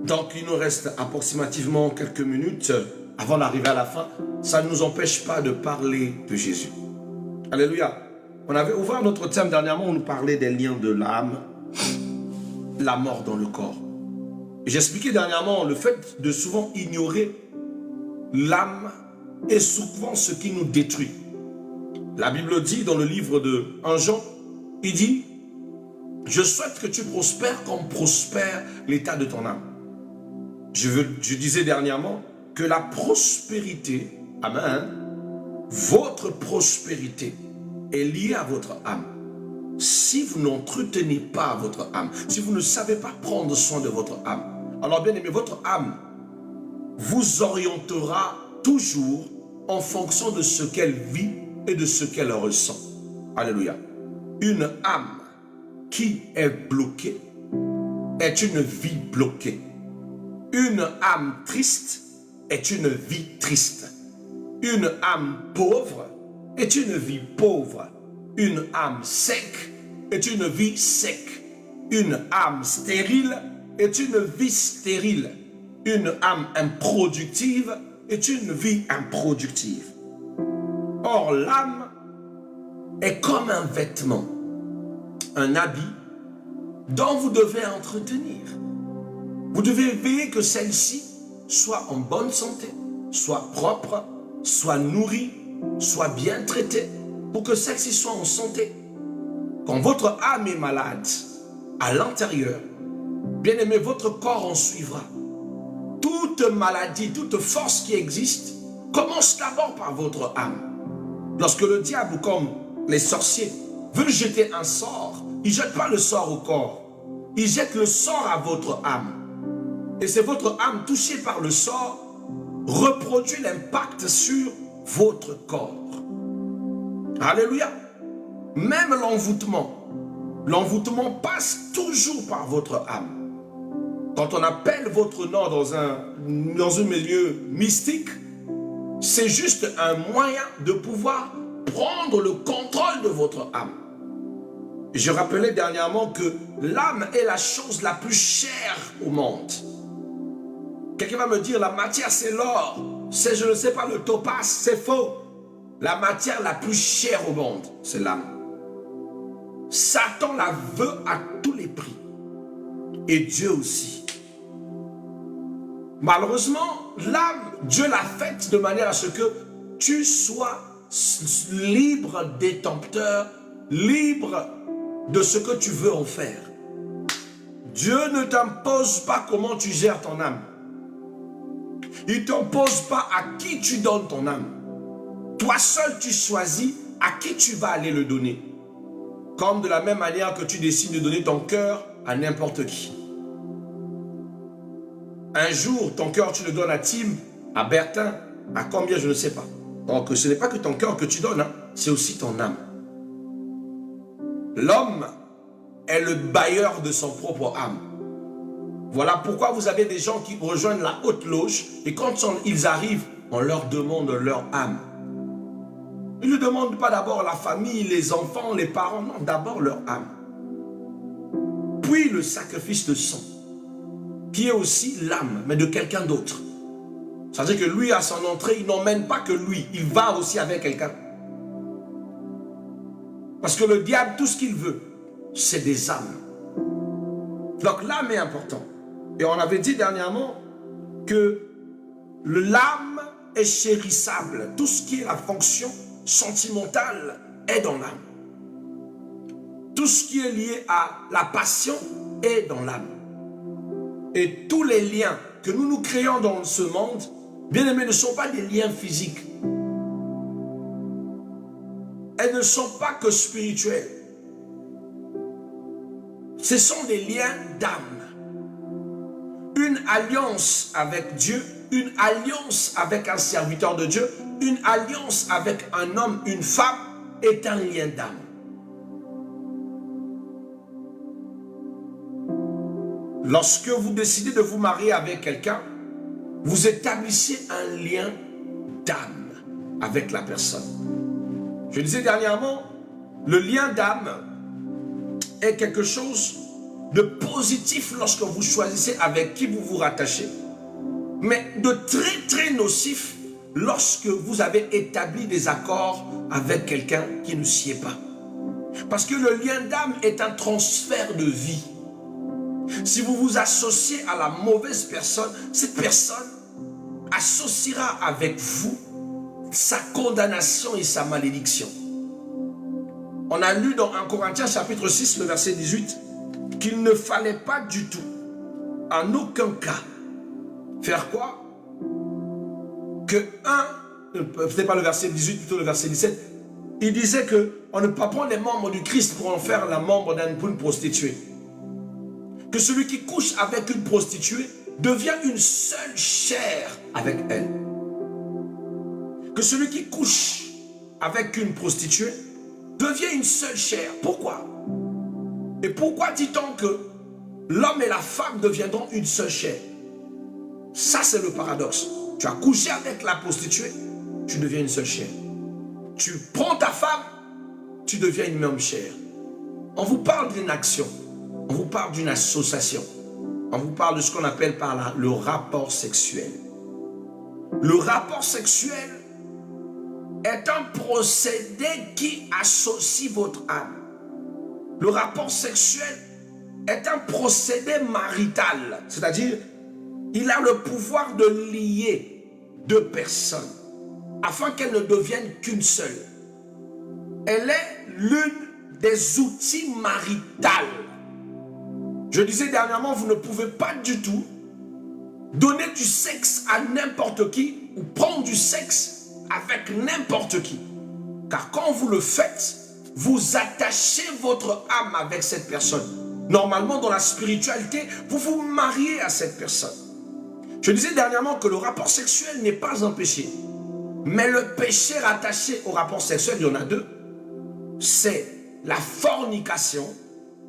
Donc il nous reste approximativement quelques minutes avant d'arriver à la fin. Ça ne nous empêche pas de parler de Jésus. Alléluia. On avait ouvert notre thème dernièrement, on nous parlait des liens de l'âme, la mort dans le corps. J'expliquais dernièrement le fait de souvent ignorer l'âme est souvent ce qui nous détruit. La Bible dit dans le livre de 1 Jean, il dit « Je souhaite que tu prospères comme prospère l'état de ton âme. » Je disais dernièrement que la prospérité, amen, votre prospérité est liée à votre âme. Si vous n'entretenez pas votre âme, si vous ne savez pas prendre soin de votre âme, alors bien aimé, votre âme vous orientera toujours en fonction de ce qu'elle vit et de ce qu'elle ressent. Alléluia. Une âme qui est bloquée est une vie bloquée. Une âme triste est une vie triste. Une âme pauvre est une vie pauvre. Une âme sec est une vie sec. Une âme stérile est une vie stérile. Une âme improductive est une vie improductive. Or, l'âme est comme un vêtement, un habit dont vous devez entretenir. Vous devez veiller que celle-ci soit en bonne santé, soit propre, soit nourrie, soit bien traitée, pour que celle-ci soit en santé. Quand votre âme est malade, à l'intérieur, bien aimé, votre corps en suivra. Toute maladie, toute force qui existe, commence d'abord par votre âme. Lorsque le diable, comme les sorciers, veut jeter un sort, il ne jette pas le sort au corps, il jette le sort à votre âme. Et c'est votre âme touchée par le sort, reproduit l'impact sur votre corps. Alléluia. Même l'envoûtement passe toujours par votre âme. Quand on appelle votre nom dans un milieu mystique, c'est juste un moyen de pouvoir prendre le contrôle de votre âme. Je rappelais dernièrement que l'âme est la chose la plus chère au monde. Quelqu'un va me dire, la matière c'est l'or, c'est je ne sais pas le topaz, c'est faux. La matière la plus chère au monde, c'est l'âme. Satan la veut à tous les prix. Et Dieu aussi. Malheureusement, l'âme, Dieu l'a faite de manière à ce que tu sois libre détenteur, libre de ce que tu veux en faire. Dieu ne t'impose pas comment tu gères ton âme. Il ne t'impose pas à qui tu donnes ton âme. Toi seul, tu choisis à qui tu vas aller le donner. Comme de la même manière que tu décides de donner ton cœur à n'importe qui. Un jour, ton cœur, tu le donnes à Tim, à Bertin, à combien, je ne sais pas. Donc, ce n'est pas que ton cœur que tu donnes, hein, c'est aussi ton âme. L'homme est le bailleur de son propre âme. Voilà pourquoi vous avez des gens qui rejoignent la haute loge et quand ils arrivent, on leur demande leur âme. Ils ne demandent pas d'abord la famille, les enfants, les parents, non, d'abord leur âme. Puis le sacrifice de sang, qui est aussi l'âme, mais de quelqu'un d'autre. C'est-à-dire que lui, à son entrée, il n'emmène pas que lui, il va aussi avec quelqu'un. Parce que le diable, tout ce qu'il veut, c'est des âmes. Donc l'âme est importante. Et on avait dit dernièrement que l'âme est chérissable. Tout ce qui est la fonction sentimentale est dans l'âme. Tout ce qui est lié à la passion est dans l'âme. Et tous les liens que nous créons dans ce monde, bien aimés, ne sont pas des liens physiques. Elles ne sont pas que spirituelles. Ce sont des liens d'âme. Une alliance avec Dieu, une alliance avec un serviteur de Dieu, une alliance avec un homme, une femme, est un lien d'âme. Lorsque vous décidez de vous marier avec quelqu'un, vous établissez un lien d'âme avec la personne. Je disais dernièrement, le lien d'âme est quelque chose de positif lorsque vous choisissez avec qui vous vous rattachez, mais de très très nocif lorsque vous avez établi des accords avec quelqu'un qui ne s'y est pas. Parce que le lien d'âme est un transfert de vie. Si vous vous associez à la mauvaise personne, cette personne associera avec vous sa condamnation et sa malédiction. On a lu dans 1 Corinthiens chapitre 6, le verset 18, qu'il ne fallait pas du tout, en aucun cas, faire quoi? C'était pas le verset 18, plutôt le verset 17, il disait qu'on ne peut pas prendre les membres du Christ pour en faire la membre d'une prostituée. Que celui qui couche avec une prostituée devient une seule chair avec elle. Que celui qui couche avec une prostituée devient une seule chair. Pourquoi? Et pourquoi dit-on que l'homme et la femme deviendront une seule chair? Ça, c'est le paradoxe. Tu as couché avec la prostituée, tu deviens une seule chair. Tu prends ta femme, tu deviens une même chair. On vous parle d'une action, on vous parle d'une association, on vous parle de ce qu'on appelle par là le rapport sexuel. Le rapport sexuel est un procédé qui associe votre âme. Le rapport sexuel est un procédé marital, c'est-à-dire il a le pouvoir de lier deux personnes afin qu'elles ne deviennent qu'une seule. Elle est l'une des outils maritales. Je disais dernièrement, vous ne pouvez pas du tout donner du sexe à n'importe qui ou prendre du sexe avec n'importe qui. Car quand vous le faites, vous attachez votre âme avec cette personne. Normalement, dans la spiritualité, vous vous mariez à cette personne. Je disais dernièrement que le rapport sexuel n'est pas un péché. Mais le péché rattaché au rapport sexuel, il y en a deux. C'est la fornication,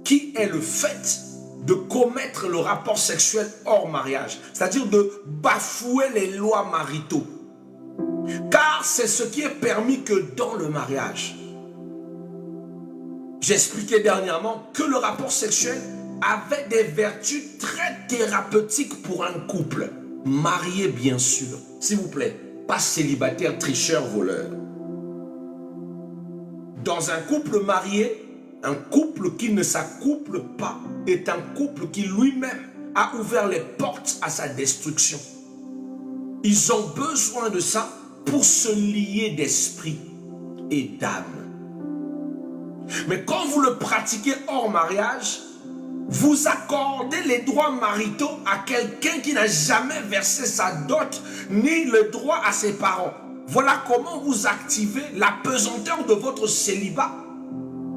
qui est le fait de commettre le rapport sexuel hors mariage. C'est-à-dire de bafouer les lois maritaux. Car c'est ce qui est permis que dans le mariage. J'expliquais dernièrement que le rapport sexuel avait des vertus très thérapeutiques pour un couple. Marié, bien sûr. S'il vous plaît, pas célibataire, tricheur, voleur. Dans un couple marié, un couple qui ne s'accouple pas est un couple qui lui-même a ouvert les portes à sa destruction. Ils ont besoin de ça pour se lier d'esprit et d'âme. Mais quand vous le pratiquez hors mariage, vous accordez les droits maritaux à quelqu'un qui n'a jamais versé sa dot ni le droit à ses parents. Voilà comment vous activez la pesanteur de votre célibat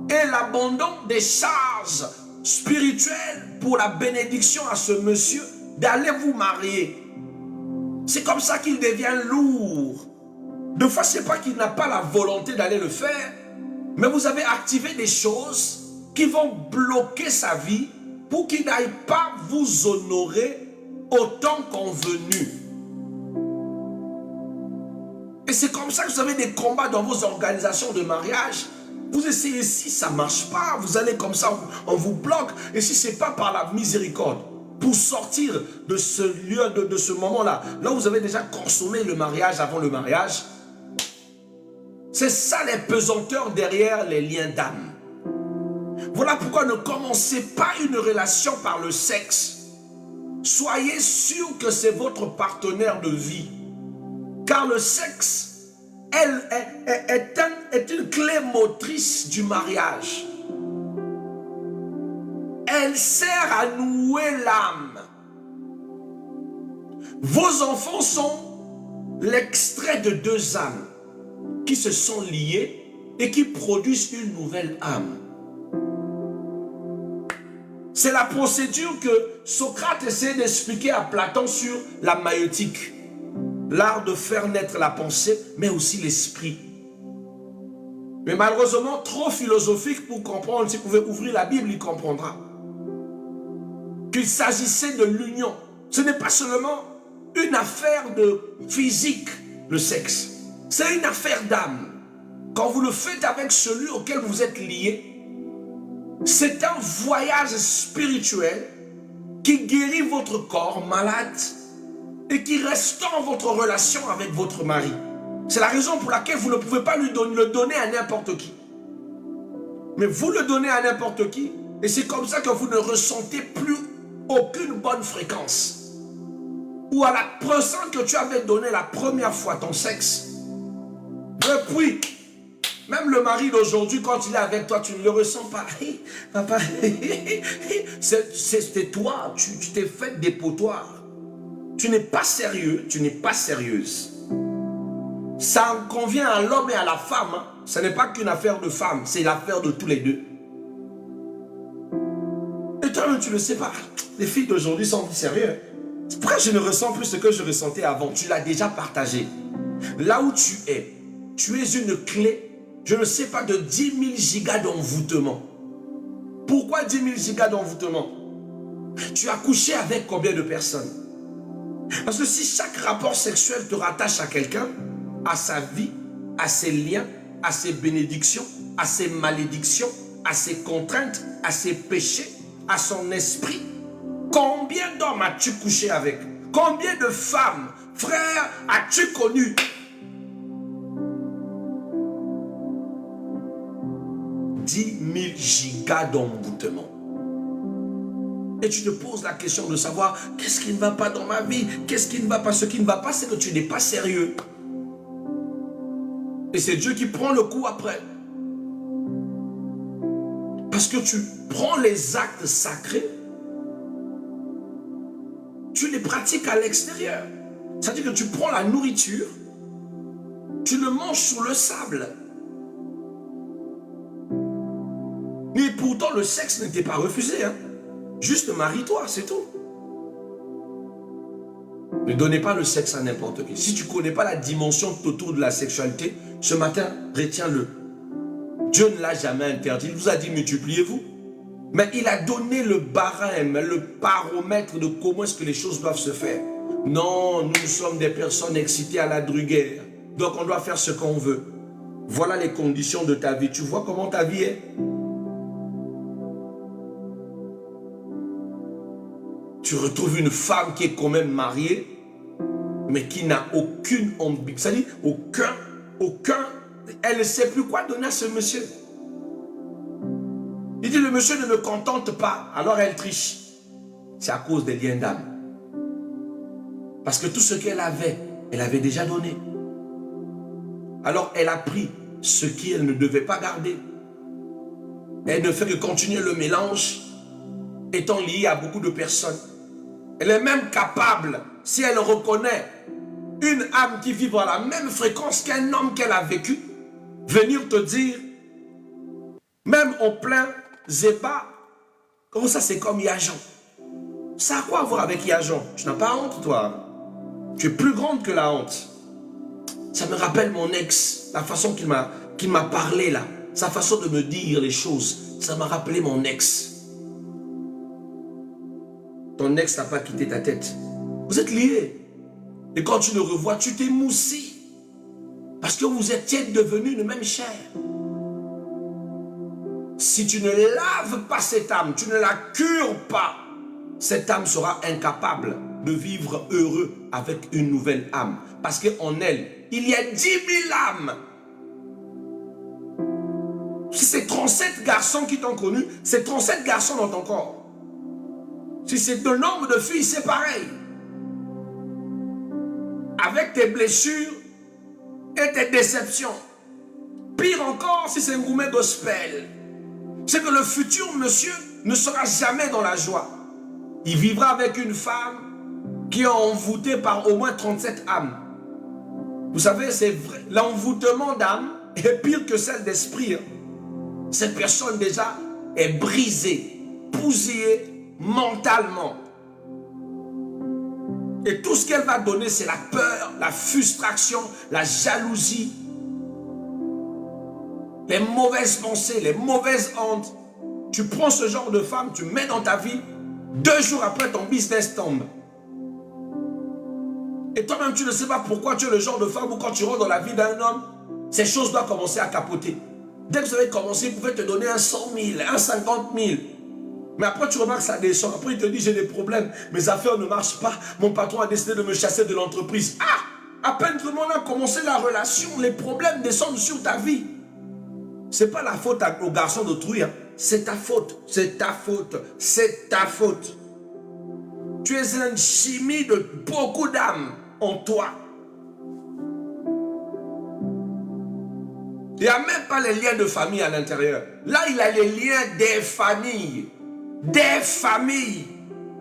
et l'abandon des charges spirituelles pour la bénédiction à ce monsieur d'aller vous marier. C'est comme ça qu'il devient lourd. Des fois, ce n'est pas qu'il n'a pas la volonté d'aller le faire, mais vous avez activé des choses qui vont bloquer sa vie pour qu'il n'aille pas vous honorer autant convenu. Et c'est comme ça que vous avez des combats dans vos organisations de mariage. Vous essayez, si ça ne marche pas, vous allez comme ça, on vous bloque. Et si ce n'est pas par la miséricorde, pour sortir de ce lieu, de ce moment-là, là où vous avez déjà consommé le mariage avant le mariage, c'est ça les pesanteurs derrière les liens d'âme. Voilà pourquoi ne commencez pas une relation par le sexe. Soyez sûr que c'est votre partenaire de vie. Car le sexe, est une clé motrice du mariage. Elle sert à nouer l'âme. Vos enfants sont l'extrait de deux âmes qui se sont liées et qui produisent une nouvelle âme. C'est la procédure que Socrate essayait d'expliquer à Platon sur la maïeutique. L'art de faire naître la pensée, mais aussi l'esprit. Mais malheureusement, trop philosophique pour comprendre. Si vous pouvez ouvrir la Bible, il comprendra. Qu'il s'agissait de l'union. Ce n'est pas seulement une affaire de physique, le sexe. C'est une affaire d'âme. Quand vous le faites avec celui auquel vous êtes lié, C'est un voyage spirituel qui guérit votre corps malade et qui restaure votre relation avec votre mari. C'est la raison pour laquelle vous ne pouvez pas le donner à n'importe qui. Mais vous le donnez à n'importe qui et c'est comme ça que vous ne ressentez plus aucune bonne fréquence. Ou à la personne que tu avais donné la première fois ton sexe. Depuis, même le mari d'aujourd'hui, quand il est avec toi, tu ne le ressens pas. Hey, papa, c'est toi, tu t'es fait dépotoir. Tu n'es pas sérieux, tu n'es pas sérieuse. Ça en convient à l'homme et à la femme. Hein. Ce n'est pas qu'une affaire de femme, c'est l'affaire de tous les deux. Et toi-même, tu ne le sais pas. Les filles d'aujourd'hui sont plus sérieuses. Pourquoi je ne ressens plus ce que je ressentais avant? Tu l'as déjà partagé. Là où tu es une clé, je ne sais pas, de 10 000 gigas d'envoûtement. Pourquoi 10 000 gigas d'envoûtement? Tu as couché avec combien de personnes? Parce que si chaque rapport sexuel te rattache à quelqu'un, à sa vie, à ses liens, à ses bénédictions, à ses malédictions, à ses contraintes, à ses péchés, à son esprit, combien d'hommes as-tu couché avec? Combien de femmes, frères, as-tu connu? « 10 000 gigas d'envoûtement. » Et tu te poses la question de savoir qu'est-ce qui ne va pas dans ma vie? Qu'est-ce qui ne va pas? Ce qui ne va pas, c'est que tu n'es pas sérieux. Et c'est Dieu qui prend le coup après. Parce que tu prends les actes sacrés, tu les pratiques à l'extérieur. C'est-à-dire que tu prends la nourriture, tu le manges sous le sable. Mais pourtant, le sexe n'était pas refusé. Hein? Juste marie-toi, c'est tout. Ne donnez pas le sexe à n'importe qui. Si tu ne connais pas la dimension autour de la sexualité, ce matin, retiens-le. Dieu ne l'a jamais interdit. Il vous a dit multipliez-vous. Mais il a donné le barème, le baromètre de comment est-ce que les choses doivent se faire. Non, nous sommes des personnes excitées à la druguère. Donc on doit faire ce qu'on veut. Voilà les conditions de ta vie. Tu vois comment ta vie est? Tu retrouves une femme qui est quand même mariée, mais qui n'a aucune ambition. C'est-à-dire, elle ne sait plus quoi donner à ce monsieur. Il dit, le monsieur ne me contente pas, alors elle triche. C'est à cause des liens d'âme. Parce que tout ce qu'elle avait déjà donné. Alors elle a pris ce qu'elle ne devait pas garder. Elle ne fait que continuer le mélange, étant liée à beaucoup de personnes. Elle est même capable, si elle reconnaît une âme qui vit à la même fréquence qu'un homme qu'elle a vécu, venir te dire, même en plein Zéba, comment ça c'est comme Yajan? Ça a quoi à voir avec Yajan? Tu n'as pas honte toi? Tu es plus grande que la honte. Ça me rappelle mon ex, la façon qu'il m'a parlé là, sa façon de me dire les choses, ça m'a rappelé mon ex. Ton ex n'a pas quitté ta tête. Vous êtes liés. Et quand tu le revois, tu t'émoussis. Parce que vous étiez devenus une même chair. Si tu ne laves pas cette âme, tu ne la cures pas, cette âme sera incapable de vivre heureux avec une nouvelle âme. Parce qu'en elle, il y a 10 000 âmes. Si c'est 37 garçons qui t'ont connu, c'est 37 garçons dans ton corps. Si c'est un nombre de filles, c'est pareil. Avec tes blessures et tes déceptions. Pire encore, si c'est un gourmet gospel. C'est que le futur monsieur ne sera jamais dans la joie. Il vivra avec une femme qui est envoûtée par au moins 37 âmes. Vous savez, c'est vrai. L'envoûtement d'âme est pire que celle d'esprit. Cette personne déjà est brisée, bousillée, mentalement. Et tout ce qu'elle va donner, c'est la peur, la frustration, la jalousie, les mauvaises pensées, les mauvaises hontes. Tu prends ce genre de femme, tu mets dans ta vie, 2 jours après, ton business tombe. Et toi-même, tu ne sais pas pourquoi tu es le genre de femme où quand tu rentres dans la vie d'un homme, ces choses doivent commencer à capoter. Dès que vous avez commencé, il pouvait te donner un 100 000, un 50 000. Mais après, tu remarques que ça descend. Après, il te dit, j'ai des problèmes. Mes affaires ne marchent pas. Mon patron a décidé de me chasser de l'entreprise. Ah! À peine que l'on a commencé la relation, les problèmes descendent sur ta vie. Ce n'est pas la faute au garçon d'autrui. Hein. C'est ta faute. C'est ta faute. C'est ta faute. Tu es une chimie de beaucoup d'âmes en toi. Il n'y a même pas les liens de famille à l'intérieur. Là, il a les liens des familles. Des familles.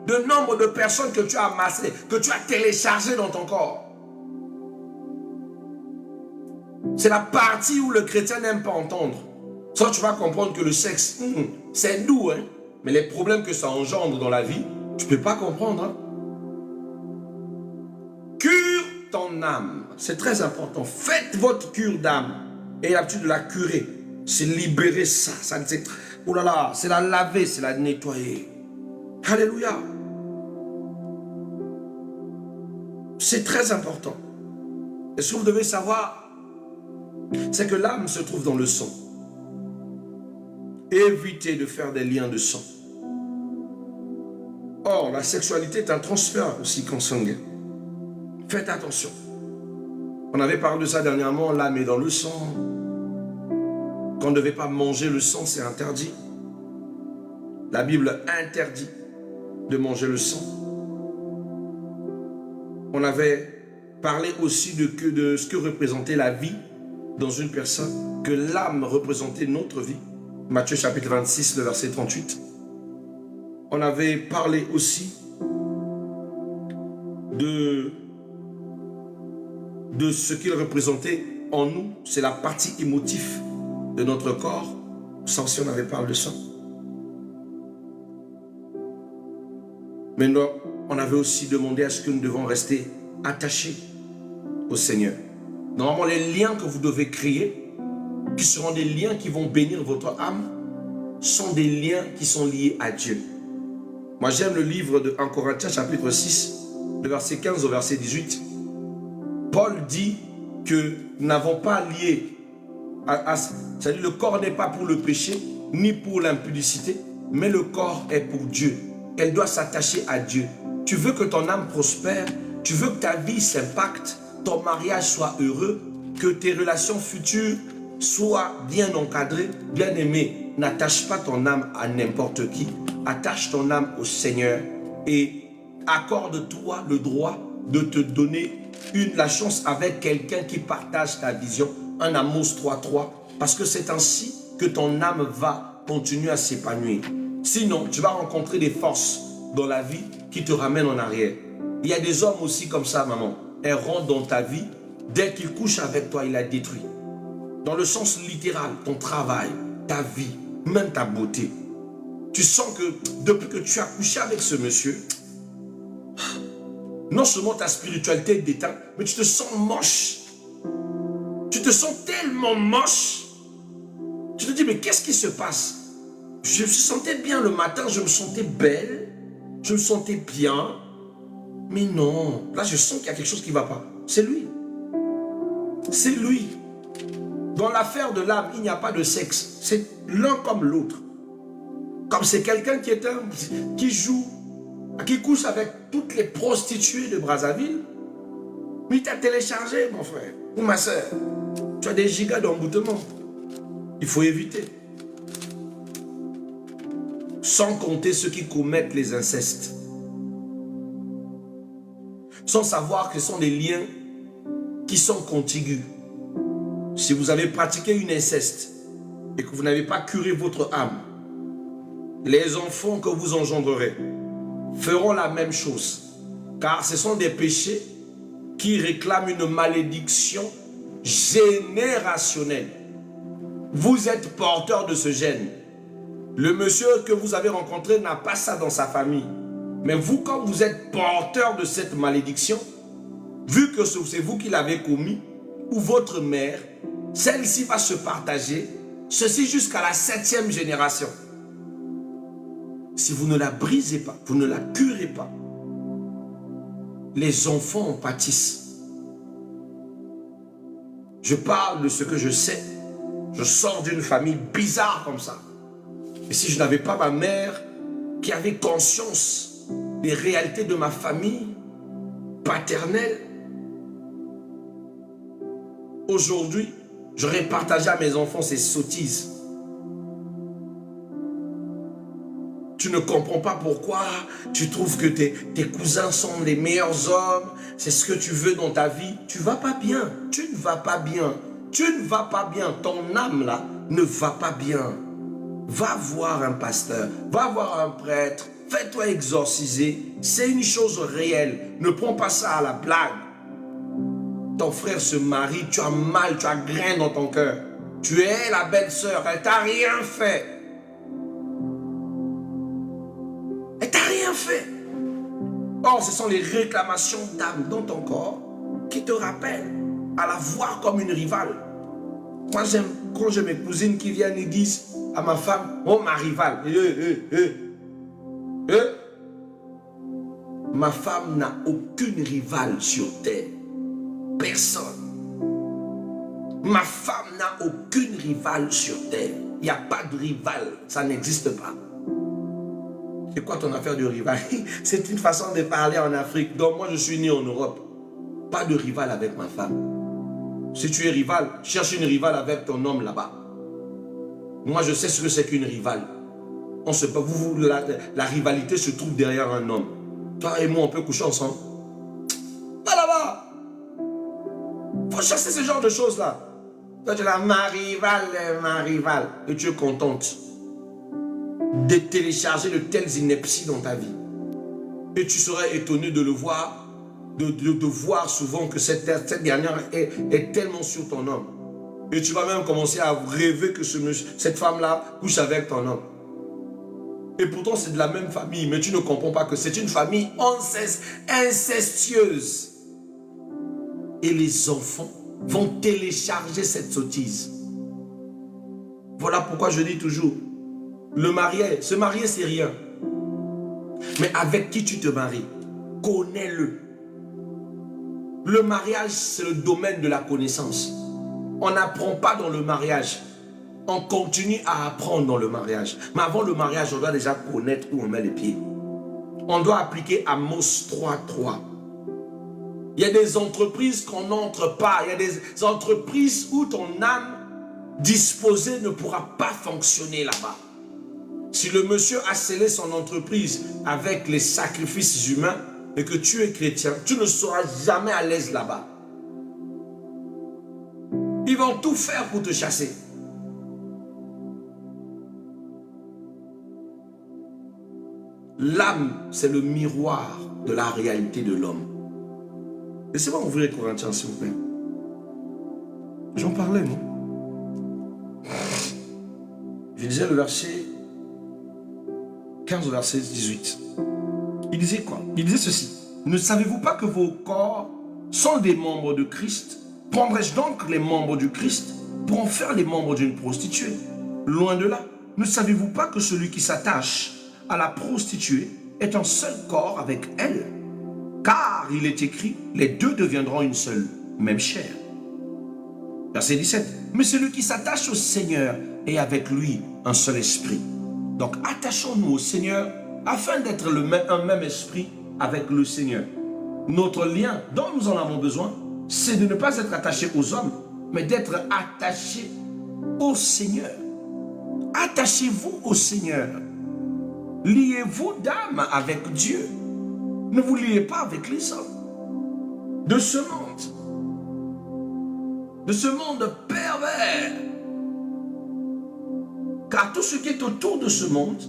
De nombre de personnes que tu as amassées, que tu as téléchargées dans ton corps. C'est la partie où le chrétien n'aime pas entendre. Ça, tu vas comprendre que le sexe, c'est doux, hein? Mais les problèmes que ça engendre dans la vie, tu ne peux pas comprendre. Hein? Cure ton âme. C'est très important. Faites votre cure d'âme. Et l'habitude de la curer. C'est libérer ça. Oh là là, c'est la laver, c'est la nettoyer. Alléluia. C'est très important. Et ce que vous devez savoir, c'est que l'âme se trouve dans le sang. Évitez de faire des liens de sang. Or, la sexualité est un transfert aussi consanguin. Faites attention. On avait parlé de ça dernièrement, l'âme est dans le sang. Qu'on ne devait pas manger le sang, c'est interdit. La Bible interdit de manger le sang. On avait parlé aussi de ce que représentait la vie dans une personne, que l'âme représentait notre vie. Matthieu chapitre 26, le verset 38. On avait parlé aussi de ce qu'il représentait en nous. C'est la partie émotive de notre corps. Ça aussi, on avait parlé de ça. Mais non, on avait aussi demandé à ce que nous devons rester attachés au Seigneur. Normalement, les liens que vous devez créer, qui seront des liens qui vont bénir votre âme, sont des liens qui sont liés à Dieu. Moi, j'aime le livre de 1 Corinthiens, chapitre 6, le verset 15 au verset 18. Paul dit que nous n'avons pas lié c'est-à-dire le corps n'est pas pour le péché, ni pour l'impudicité, mais le corps est pour Dieu. Elle doit s'attacher à Dieu. Tu veux que ton âme prospère, tu veux que ta vie s'impacte, ton mariage soit heureux, que tes relations futures soient bien encadrées, bien aimées. N'attache pas ton âme à n'importe qui. Attache ton âme au Seigneur et accorde-toi le droit de te donner la chance avec quelqu'un qui partage ta vision. Un Amos 3.3, parce que c'est ainsi que ton âme va continuer à s'épanouir. Sinon, tu vas rencontrer des forces dans la vie qui te ramènent en arrière. Il y a des hommes aussi comme ça, maman. Elles rentrent dans ta vie. Dès qu'ils couchent avec toi, il la détruit. Dans le sens littéral, ton travail, ta vie, même ta beauté. Tu sens que depuis que tu as couché avec ce monsieur, non seulement ta spiritualité est déteinte, mais tu te sens moche. Tu te sens tellement moche. Tu te dis, mais qu'est-ce qui se passe? Je me sentais bien le matin, je me sentais belle, je me sentais bien. Mais non, là je sens qu'il y a quelque chose qui ne va pas. C'est lui. C'est lui. Dans l'affaire de l'âme, il n'y a pas de sexe. C'est l'un comme l'autre. Comme c'est quelqu'un qui joue, qui couche avec toutes les prostituées de Brazzaville. Mais il t'a téléchargé, mon frère ou ma soeur. Tu as des gigas d'emboutement. Il faut éviter. Sans compter ceux qui commettent les incestes. Sans savoir que ce sont des liens qui sont contigus. Si vous avez pratiqué une inceste et que vous n'avez pas curé votre âme, les enfants que vous engendrerez feront la même chose. Car ce sont des péchés qui réclament une malédiction générationnelle. Vous êtes porteur de ce gène. Le monsieur que vous avez rencontré n'a pas ça dans sa famille. Mais vous, quand vous êtes porteur de cette malédiction, vu que c'est vous qui l'avez commis, ou votre mère, celle-ci va se partager, ceci jusqu'à la 7e génération. Si vous ne la brisez pas, vous ne la curez pas, les enfants en pâtissent. Je parle de ce que je sais Je sors d'une famille bizarre comme ça. Et si je n'avais pas ma mère qui avait conscience des réalités de ma famille paternelle, aujourd'hui, j'aurais partagé à mes enfants ces sottises. Tu ne comprends pas pourquoi tu trouves que tes cousins sont les meilleurs hommes. C'est ce que tu veux dans ta vie. Tu ne vas pas bien. Tu ne vas pas bien. Tu ne vas pas bien. Ton âme là ne va pas bien. Va voir un pasteur. Va voir un prêtre. Fais-toi exorciser. C'est une chose réelle. Ne prends pas ça à la blague. Ton frère se marie. Tu as mal. Tu as grain dans ton cœur. Tu es la belle-sœur. Elle t'a rien fait. Fait. Or, ce sont les réclamations d'âme dans ton corps qui te rappellent à la voir comme une rivale. Moi, j'aime quand j'ai mes cousines qui viennent et disent à ma femme, oh ma rivale. Ma femme n'a aucune rivale sur terre. Personne. Ma femme n'a aucune rivale sur terre. Il n'y a pas de rival. Ça n'existe pas. C'est quoi ton affaire de rival? C'est une façon de parler en Afrique. Donc moi, je suis né en Europe. Pas de rival avec ma femme. Si tu es rival, cherche une rivale avec ton homme là-bas. Moi, je sais ce que c'est qu'une rivale. On sait pas, la rivalité se trouve derrière un homme. Toi et moi, on peut coucher ensemble. Pas là-bas. Faut chasser ce genre de choses-là. Toi, tu es là, ma rivale. Et tu es contente de télécharger de telles inepties dans ta vie. Et tu serais étonné de le voir, de voir souvent que cette dernière est tellement sur ton homme. Et tu vas même commencer à rêver que cette femme-là couche avec ton homme. Et pourtant, c'est de la même famille, mais tu ne comprends pas que c'est une famille incestueuse. Et les enfants vont télécharger cette sottise. Voilà pourquoi je dis toujours, se marier, c'est rien. Mais avec qui tu te maries, connais-le. Le mariage, c'est le domaine de la connaissance. On n'apprend pas dans le mariage. On continue à apprendre dans le mariage. Mais avant le mariage, on doit déjà connaître où on met les pieds. On doit appliquer Amos 3:3. Il y a des entreprises qu'on n'entre pas. Il y a des entreprises où ton âme disposée ne pourra pas fonctionner là-bas. Si le monsieur a scellé son entreprise avec les sacrifices humains et que tu es chrétien, tu ne seras jamais à l'aise là-bas. Ils vont tout faire pour te chasser. L'âme, c'est le miroir de la réalité de l'homme. Laissez-moi ouvrir Corinthiens, s'il vous plaît. J'en parlais, non? Je disais le verset 15 au verset 18. Il disait quoi? Il disait ceci. Ne savez-vous pas que vos corps sont des membres de Christ? Prendrais-je donc les membres du Christ pour en faire les membres d'une prostituée? Loin de là. Ne savez-vous pas que celui qui s'attache à la prostituée est un seul corps avec elle? Car il est écrit, les deux deviendront une seule, même chair. Verset 17. Mais celui qui s'attache au Seigneur est avec lui un seul esprit. Donc attachons-nous au Seigneur afin d'être un même esprit avec le Seigneur. Notre lien dont nous en avons besoin, c'est de ne pas être attaché aux hommes, mais d'être attaché au Seigneur. Attachez-vous au Seigneur. Liez-vous d'âme avec Dieu. Ne vous liez pas avec les hommes de ce monde pervers. Car tout ce qui est autour de ce monde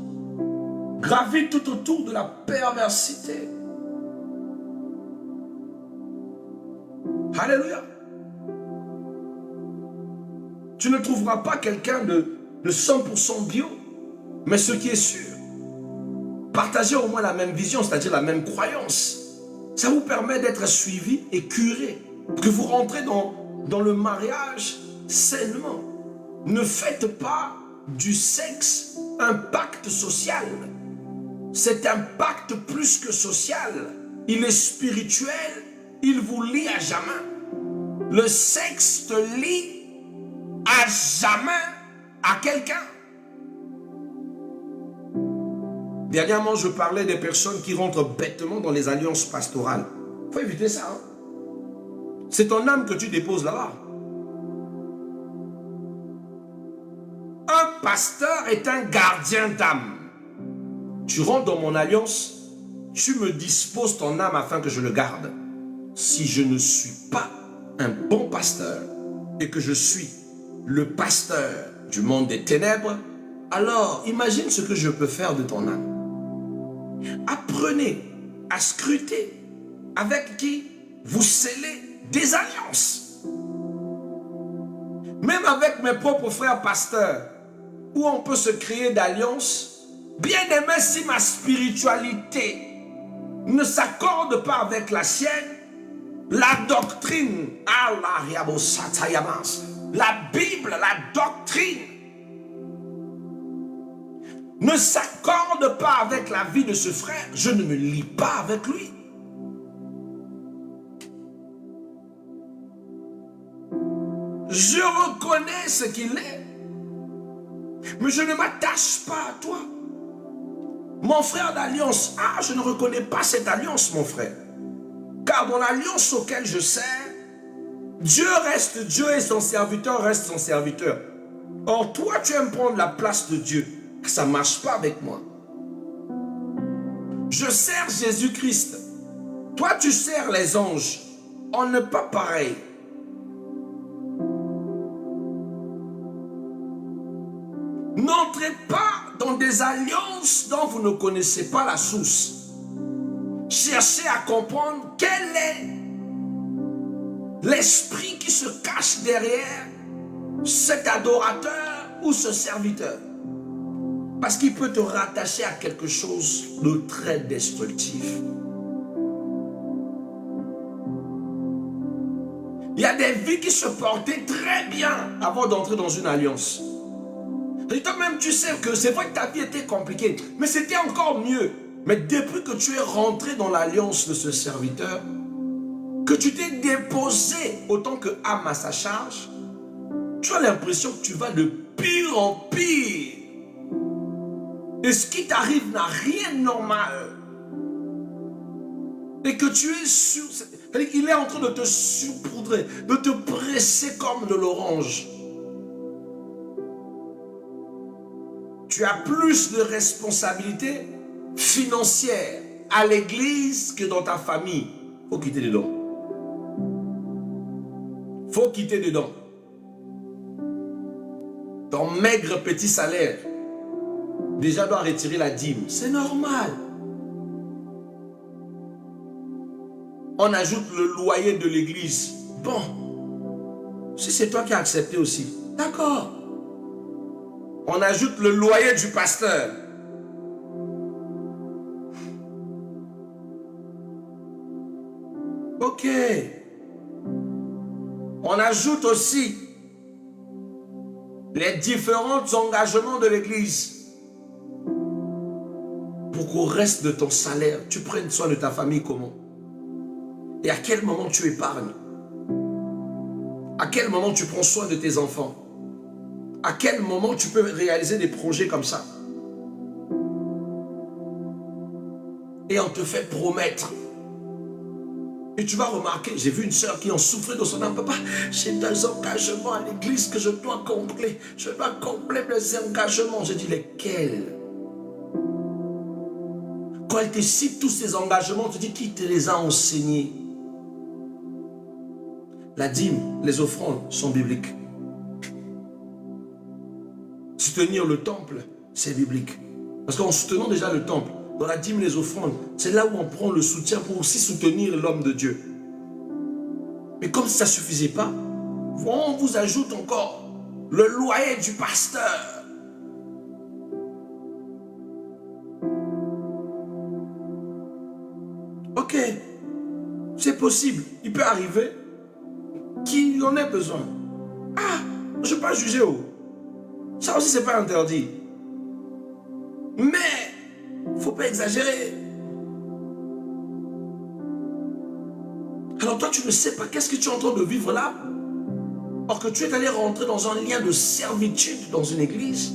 gravite tout autour de la perversité. Alléluia. Tu ne trouveras pas quelqu'un de 100% bio, mais ce qui est sûr, partagez au moins la même vision, c'est-à-dire la même croyance. Ça vous permet d'être suivi et curé, que vous rentrez dans le mariage sainement. Ne faites pas du sexe un pacte social. C'est un pacte plus que social. Il est spirituel. Il vous lie à jamais. Le sexe te lie à jamais à quelqu'un. Dernièrement, je parlais des personnes qui rentrent bêtement dans les alliances pastorales. Il faut éviter ça. Hein? C'est ton âme que tu déposes là-bas. Un pasteur est un gardien d'âme. Tu rentres dans mon alliance, tu me disposes ton âme afin que je le garde. Si je ne suis pas un bon pasteur et que je suis le pasteur du monde des ténèbres, alors imagine ce que je peux faire de ton âme. Apprenez à scruter avec qui vous scellez des alliances. Même avec mes propres frères pasteurs, où on peut se créer d'alliances, bien aimé, si ma spiritualité ne s'accorde pas avec la sienne, la doctrine, la Bible, la doctrine, ne s'accorde pas avec la vie de ce frère, je ne me lie pas avec lui. Je reconnais ce qu'il est, mais je ne m'attache pas à toi. Mon frère d'alliance, je ne reconnais pas cette alliance, mon frère. Car dans l'alliance auquel je sers, Dieu reste Dieu et son serviteur reste son serviteur. Or, toi, tu aimes prendre la place de Dieu. Ça ne marche pas avec moi. Je sers Jésus-Christ. Toi, tu sers les anges. On n'est pas pareil. N'entrez pas dans des alliances dont vous ne connaissez pas la source. Cherchez à comprendre quel est l'esprit qui se cache derrière cet adorateur ou ce serviteur. Parce qu'il peut te rattacher à quelque chose de très destructif. Il y a des vies qui se portaient très bien avant d'entrer dans une alliance. Et toi-même, tu sais que c'est vrai que ta vie était compliquée, mais c'était encore mieux. Mais depuis que tu es rentré dans l'alliance de ce serviteur, que tu t'es déposé autant que âme à sa charge, tu as l'impression que tu vas de pire en pire. Et ce qui t'arrive n'a rien de normal. Et que tu es sur... Il est en train de te saupoudrer, de te presser comme de l'orange. Tu as plus de responsabilités financières à l'église que dans ta famille. Faut quitter dedans. Faut quitter dedans. Ton maigre petit salaire déjà doit retirer la dîme. C'est normal. On ajoute le loyer de l'église. Bon, si c'est toi qui as accepté aussi, d'accord. On ajoute le loyer du pasteur. Ok. On ajoute aussi les différents engagements de l'église. Pour qu'au reste de ton salaire, tu prennes soin de ta famille comment? Et à quel moment tu épargnes? À quel moment tu prends soin de tes enfants? À quel moment tu peux réaliser des projets comme ça? Et on te fait promettre. Et tu vas remarquer, j'ai vu une soeur qui en souffrait dans son âme. Papa, j'ai des engagements à l'église que je dois combler. Je dois combler mes engagements. Je dis lesquels? Quand elle te cite tous ces engagements, tu dis qui te les a enseignés? La dîme, les offrandes sont bibliques. Soutenir le temple, c'est biblique. Parce qu'en soutenant déjà le temple, dans la dîme, les offrandes, c'est là où on prend le soutien pour aussi soutenir l'homme de Dieu. Mais comme ça ne suffisait pas, on vous ajoute encore le loyer du pasteur. Ok, c'est possible. Il peut arriver qu'il en ait besoin. Je ne vais pas juger. Ça aussi, ce n'est pas interdit. Mais, il ne faut pas exagérer. Alors toi, tu ne sais pas qu'est-ce que tu es en train de vivre là. Or que tu es allé rentrer dans un lien de servitude dans une église.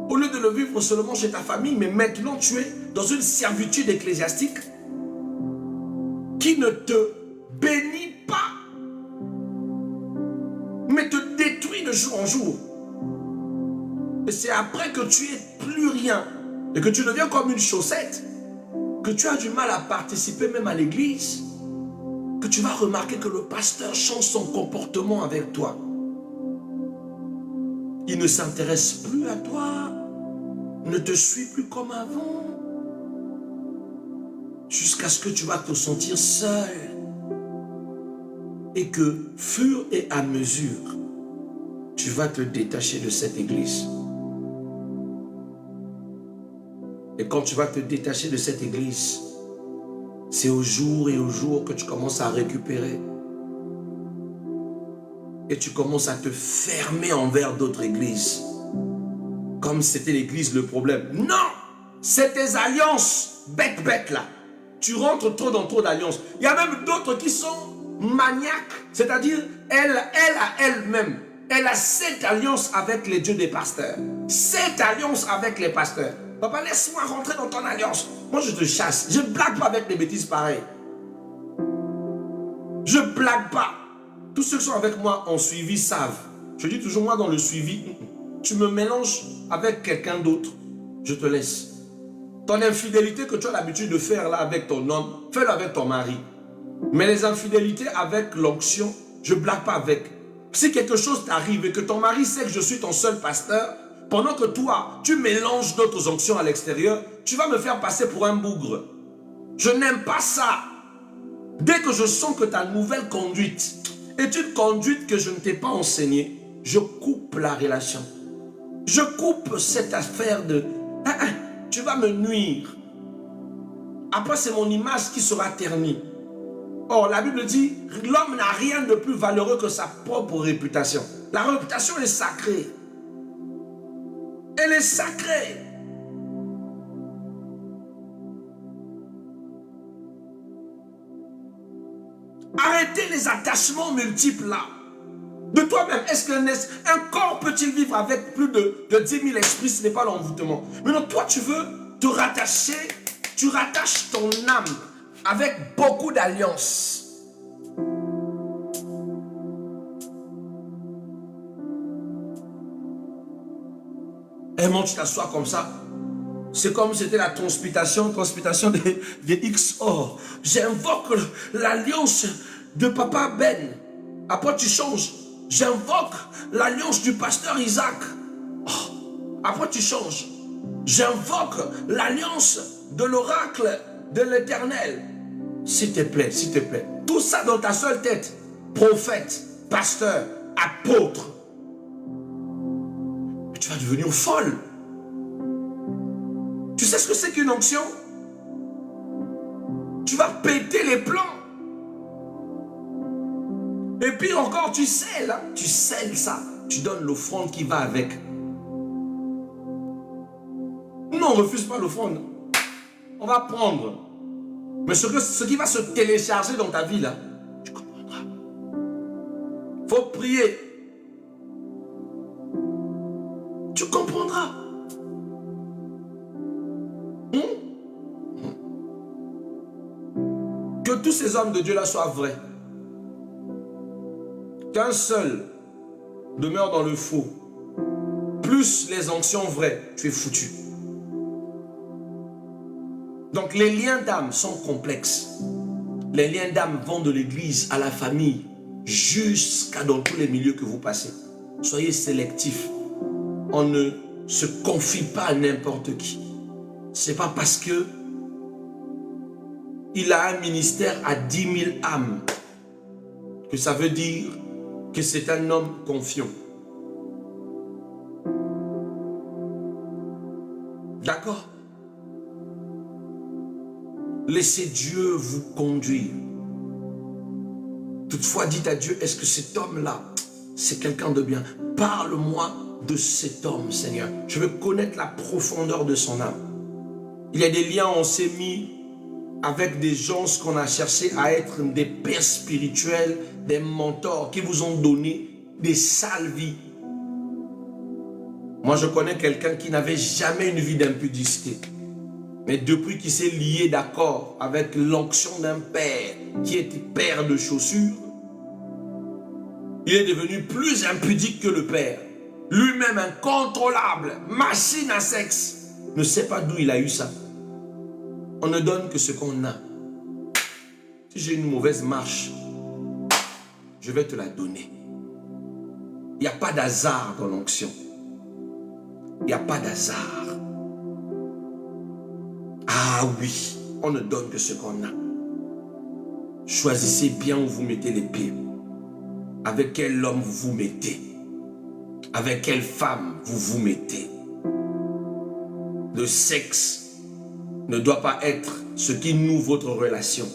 Au lieu de le vivre seulement chez ta famille, mais maintenant tu es dans une servitude ecclésiastique qui ne te bénit pas, mais te détruit de jour en jour. Et c'est après que tu es plus rien et que tu deviens comme une chaussette, que tu as du mal à participer même à l'église, que tu vas remarquer que le pasteur change son comportement avec toi. Il ne s'intéresse plus à toi, ne te suit plus comme avant, jusqu'à ce que tu vas te sentir seul. Et que, fur et à mesure, tu vas te détacher de cette église. Et quand tu vas te détacher de cette église, c'est au jour et au jour que tu commences à récupérer. Et tu commences à te fermer envers d'autres églises. Comme c'était l'église le problème. Non! C'est tes alliances bêtes là. Tu rentres trop dans trop d'alliances. Il y a même d'autres qui sont maniaques. C'est-à-dire, elle à elle-même, elle a cette alliance avec les dieux des pasteurs. Cette alliance avec les pasteurs. Papa, laisse-moi rentrer dans ton alliance. Moi, je te chasse. Je ne blague pas avec des bêtises pareilles. Je ne blague pas. Tous ceux qui sont avec moi en suivi savent. Je dis toujours, moi, dans le suivi, tu me mélanges avec quelqu'un d'autre, je te laisse. Ton infidélité que tu as l'habitude de faire là avec ton homme, fais-le avec ton mari. Mais les infidélités avec l'onction, je ne blague pas avec. Si quelque chose t'arrive et que ton mari sait que je suis ton seul pasteur, pendant que toi, tu mélanges d'autres onctions à l'extérieur, tu vas me faire passer pour un bougre. Je n'aime pas ça. Dès que je sens que ta nouvelle conduite est une conduite que je ne t'ai pas enseignée, je coupe la relation. Je coupe cette affaire de tu vas me nuire. Après, c'est mon image qui sera ternie. Or, la Bible dit, l'homme n'a rien de plus valeureux que sa propre réputation. La réputation est sacrée. Elle est sacrée. Arrêtez les attachements multiples là. De toi-même, est-ce qu'un corps peut-il vivre avec plus de 10 000 esprits? Ce n'est pas l'envoûtement. Maintenant, toi, tu veux te rattacher, tu rattaches ton âme avec beaucoup d'alliances. Et moi, tu t'assois comme ça. C'est comme si c'était la transmutation des XOR. J'invoque l'alliance de Papa Ben. Après, tu changes. J'invoque l'alliance du pasteur Isaac. Oh. Après, tu changes. J'invoque l'alliance de l'oracle de l'Éternel. S'il te plaît, s'il te plaît. Tout ça dans ta seule tête. Prophète, pasteur, apôtre. Mais tu vas devenir folle. Tu sais ce que c'est qu'une onction? Tu vas péter les plombs. Et puis encore, tu scelles, hein? Tu scelles ça. Tu donnes l'offrande qui va avec. Non, on ne refuse pas l'offrande. On va prendre. Mais ce qui va se télécharger dans ta vie, là, tu comprendras. Il faut prier. Tu comprendras. Que tous ces hommes de Dieu là soient vrais. Qu'un seul demeure dans le faux. Plus les onctions vraies, tu es foutu. Donc les liens d'âme sont complexes. Les liens d'âme vont de l'église à la famille, jusqu'à dans tous les milieux que vous passez. Soyez sélectifs. On ne se confie pas à n'importe qui. C'est pas parce que il a un ministère à 10 000 âmes que ça veut dire que c'est un homme confiant. D'accord? Laissez Dieu vous conduire. Toutefois, dites à Dieu, est-ce que cet homme-là, c'est quelqu'un de bien? Parle-moi de cet homme, Seigneur. Je veux connaître la profondeur de son âme. Il y a des liens, on s'est mis avec des gens qu'on a cherché à être des pères spirituels, des mentors qui vous ont donné des sales vies. Moi, je connais quelqu'un qui n'avait jamais une vie d'impudicité. Mais depuis qu'il s'est lié d'accord avec l'onction d'un père qui était père de chaussures, il est devenu plus impudique que le père. Lui-même incontrôlable, machine à sexe. Ne sait pas d'où il a eu ça. On ne donne que ce qu'on a. Si j'ai une mauvaise marche, je vais te la donner. Il n'y a pas d'hasard dans l'onction. Il n'y a pas d'hasard. Ah oui, on ne donne que ce qu'on a. Choisissez bien où vous mettez les pieds. Avec quel homme vous vous mettez. Avec quelle femme vous vous mettez. Le sexe ne doit pas être ce qui noue votre relation.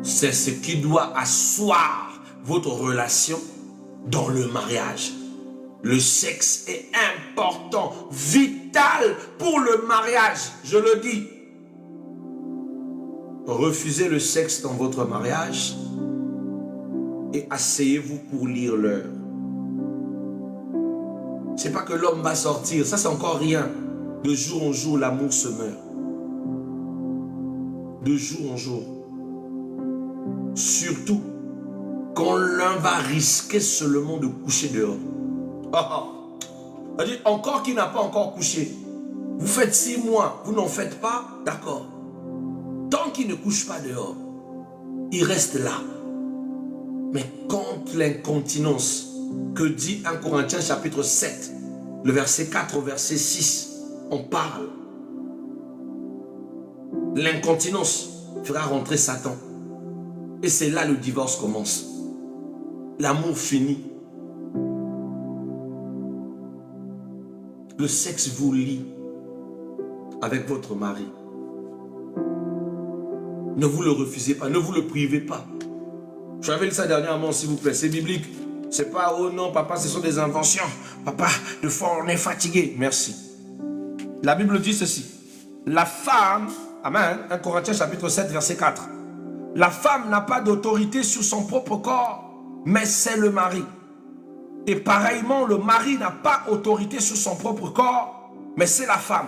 C'est ce qui doit asseoir votre relation dans le mariage. Le sexe est important, vital pour le mariage, je le dis. Refusez le sexe dans votre mariage et asseyez-vous pour lire l'heure. C'est pas que l'homme va sortir, ça c'est encore rien. De jour en jour, l'amour se meurt. De jour en jour. Surtout quand l'un va risquer seulement de coucher dehors. C'est-à-dire, encore qu'il n'a pas encore couché. Vous faites 6 mois, vous n'en faites pas, d'accord. Tant qu'il ne couche pas dehors, il reste là. Mais quand l'incontinence, que dit 1 Corinthiens chapitre 7, le verset 4 au verset 6, on parle. L'incontinence fera rentrer Satan. Et c'est là le divorce commence. L'amour finit. Le sexe vous lie avec votre mari. Ne vous le refusez pas, ne vous le privez pas. Je avais lu ça dernièrement, s'il vous plaît, c'est biblique. C'est pas, oh non, papa, ce sont des inventions. Papa, de fois on est fatigué. Merci. La Bible dit ceci. La femme, amen, 1 Corinthiens chapitre 7, verset 4. La femme n'a pas d'autorité sur son propre corps, mais c'est le mari. Et pareillement, le mari n'a pas autorité sur son propre corps, mais c'est la femme.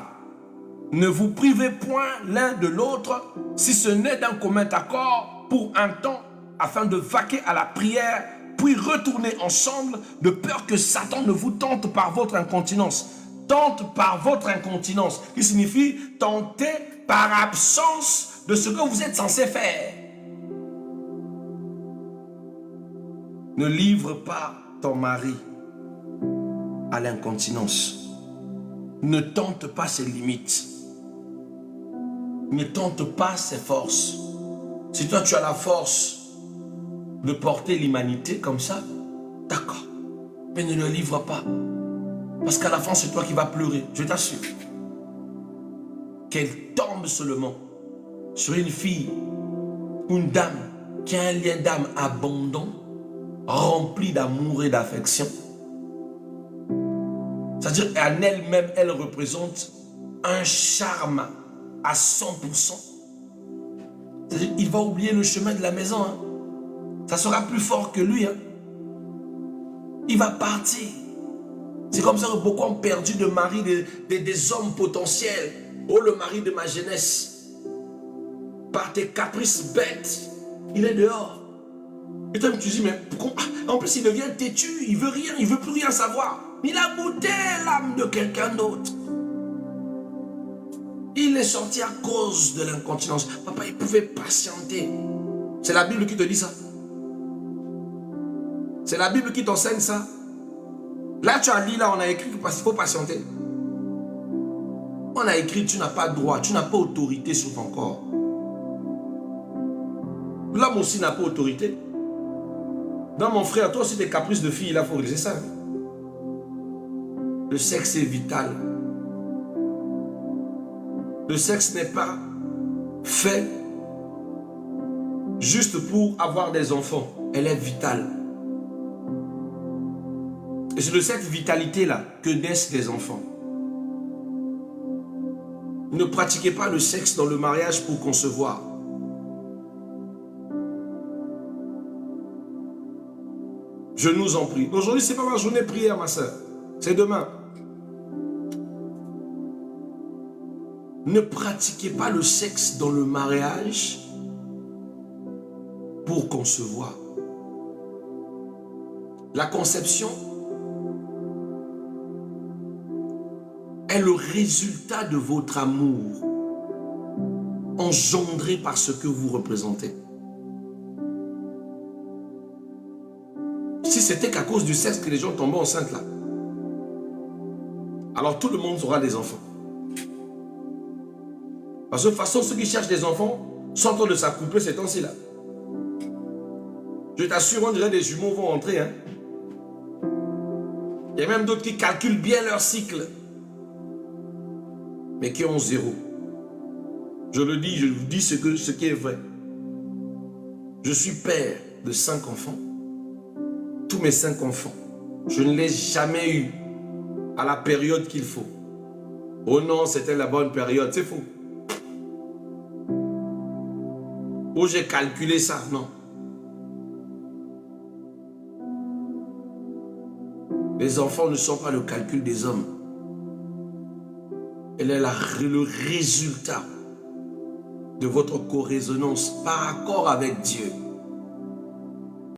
Ne vous privez point l'un de l'autre, si ce n'est d'un commun accord pour un temps, afin de vaquer à la prière, puis retourner ensemble, de peur que Satan ne vous tente par votre incontinence. Tente par votre incontinence, qui signifie tenter par absence de ce que vous êtes censé faire. Ne livre pas ton mari à l'incontinence. Ne tente pas ses limites. Ne tente pas ses forces. Si toi tu as la force de porter l'humanité comme ça, d'accord. Mais ne le livre pas. Parce qu'à la fin, c'est toi qui vas pleurer. Je t'assure. Qu'elle tombe seulement sur une fille, une dame qui a un lien d'âme abondant, rempli d'amour et d'affection. C'est-à-dire qu'en elle-même, elle représente un charme à 100%. C'est-à-dire qu'il va oublier le chemin de la maison. Hein. Ça sera plus fort que lui. Hein. Il va partir. C'est comme ça que beaucoup ont perdu de mari, des hommes potentiels. Oh, le mari de ma jeunesse. Par tes caprices bêtes. Il est dehors. Et toi, tu dis, mais pourquoi? En plus, il devient têtu. Il veut rien, il veut plus rien savoir. Il a goûté l'âme de quelqu'un d'autre. Il est sorti à cause de l'incontinence. Papa, il pouvait patienter. C'est la Bible qui te dit ça. C'est la Bible qui t'enseigne ça. Là, tu as dit, là, on a écrit qu'il faut patienter. On a écrit, tu n'as pas droit, tu n'as pas autorité sur ton corps. L'homme aussi n'a pas autorité. Non, mon frère, toi aussi, des caprices de fille, il faut réaliser ça. Le sexe est vital. Le sexe n'est pas fait juste pour avoir des enfants. Elle est vitale. Et c'est de cette vitalité-là que naissent des enfants. Ne pratiquez pas le sexe dans le mariage pour concevoir. Je nous en prie. Aujourd'hui, ce n'est pas ma journée de prière, ma soeur. C'est demain. Ne pratiquez pas le sexe dans le mariage pour concevoir. La conception est le résultat de votre amour engendré par ce que vous représentez. Si c'était qu'à cause du sexe que les gens tombaient enceintes là, alors tout le monde aura des enfants. Parce que de toute façon, ceux qui cherchent des enfants sont en train de s'accoupler ces temps-ci là. Je t'assure, on dirait des jumeaux vont entrer. Hein. Il y a même d'autres qui calculent bien leur cycle, mais qui ont 0. Je le dis, je vous dis ce qui est vrai. Je suis père de 5 enfants. Tous mes 5 enfants, je ne les ai jamais eus à la période qu'il faut. Oh non, c'était la bonne période, c'est faux. Oh, j'ai calculé ça, non. Les enfants ne sont pas le calcul des hommes. Elle est le résultat de votre corrésonance par accord avec Dieu.